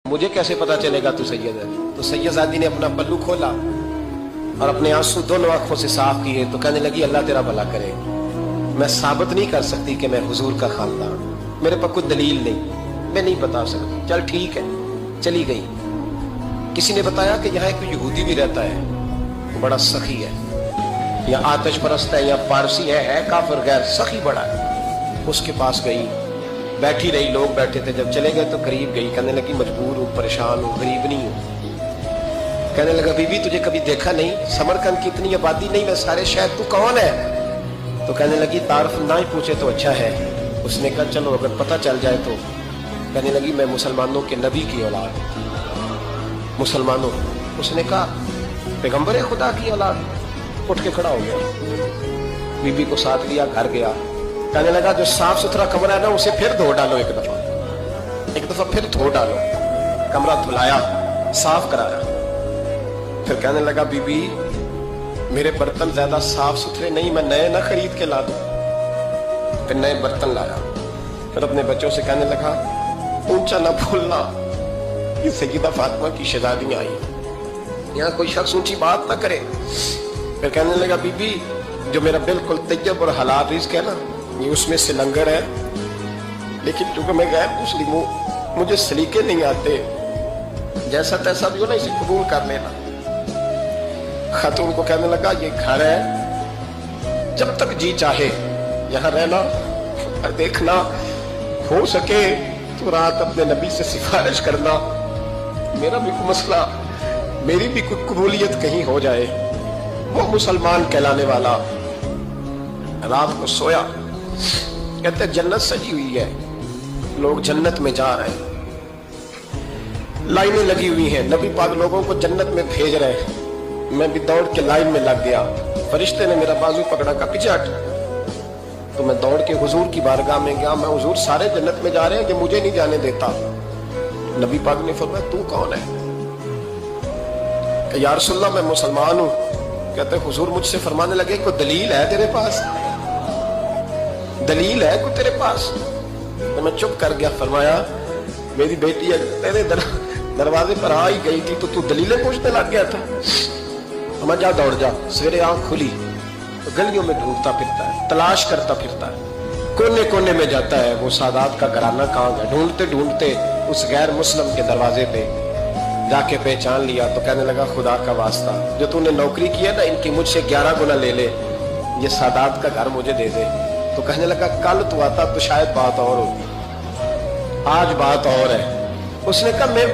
मुझे कैसे पता चलेगा तू सैयद है? तो सैयदजादी ने अपना पल्लू खोला और अपने आंसू दोनों आंखों से साफ किए तो कहने लगी अल्लाह तेरा भला करे, मैं साबित नहीं कर सकती कि मैं हुजूर का खानदान, मेरे पास कोई दलील नहीं, मैं नहीं बता सकती। चल ठीक है, चली गई। किसी ने बताया कि यहाँ एक यहूदी भी रहता है, वो बड़ा सखी है, या आतिश परस्त है, या पारसी है काफिर गैर, सखी बड़ा है। उसके पास गई, बैठी रही, लोग बैठे थे, जब चले गए तो करीब गई, कहने लगी मजबूर हूँ, परेशान हूँ, गरीब नहीं हूँ। कहने लगा बीबी तुझे कभी देखा नहीं, समरकंद की इतनी आबादी नहीं, मैं सारे शहर, तू कौन है? तो कहने लगी तारफ ना ही पूछे तो अच्छा है। उसने कहा चलो अगर पता चल जाए तो। कहने लगी मैं मुसलमानों के नबी की औलाद, मुसलमानों। उसने कहा पैगंबर खुदा की औलाद। उठ के खड़ा हो गया, बीबी को साथ लिया, घर गया। कहने लगा जो साफ सुथरा कमरा है ना उसे फिर धो डालो, एक दफा फिर धो डालो। कमरा धुलाया, साफ कराया। फिर कहने लगा बीबी मेरे बर्तन ज्यादा साफ सुथरे नहीं, मैं नए ना खरीद के ला दूं। फिर नए बर्तन लाया। फिर अपने बच्चों से कहने लगा ऊंचा ना बोलना, ये सैयदा फातिमा की शहजादियां आई, यहाँ कोई शख्स ऊंची बात ना करे। फिर कहने लगा बीबी जो मेरा बिल्कुल तैयब और हलाल रिज़्क है ना, ये उसमें से लंगर है, लेकिन चूंकि मैं गैर मुस्लिम हूँ, मुझे सलीके नहीं आते, जैसा तैसा भी हो ना इसे कबूल कर लेना। खातून को कहने लगा ये घर है, जब तक जी चाहे यहाँ रहना, और देखना हो सके तो रात अपने नबी से सिफारिश करना, मेरा भी कोई मसला, मेरी भी कोई कबूलियत कहीं हो जाए। वो मुसलमान कहलाने वाला रात को सोया, कहते जन्नत सजी हुई है, लोग जन्नत में जा रहे हैं, लाइनें लगी हुई हैं, नबी पाक लोगों को जन्नत में भेज रहे हैं। मैं भी दौड़ के लाइन में लग गया, फरिश्ते ने मेरा बाजू पकड़ा, का पीछे हट। तो मैं दौड़ के हुजूर की बारगाह में गया, मैं हुजूर सारे जन्नत में जा रहे हैं, ये मुझे नहीं जाने देता। नबी पाक ने फरमाया तू कौन है? या रसूलल्लाह मैं मुसलमान हूं। कहते हुजूर मुझसे फरमाने लगे कोई दलील है तेरे पास, दलील है कोई तेरे पास? तो मैं चुप कर गया। फरमाया मेरी बेटी तेरे दरवाजे पर आ ही गई थी तो तू दलीलें पूछने लग गया था। मैं जा दौड़ जा। सवेरे आंख खुली तो गलियों में ढूंढता फिरता है, तलाश करता फिरता है, कोने कोने में जाता है वो सादात का घराना कहाँ गया। ढूंढते ढूंढते उस गैर मुस्लिम के दरवाजे पे जाके पहचान लिया। तो कहने लगा खुदा का वास्ता, जो तूने नौकरी की है ना इनकी मुझसे 11 गुना ले ले, ये सादात का घर मुझे दे दे। तो कहने लगा कल तू आता तो शायद बात और होती, आज बात और है। उसने कहा मैं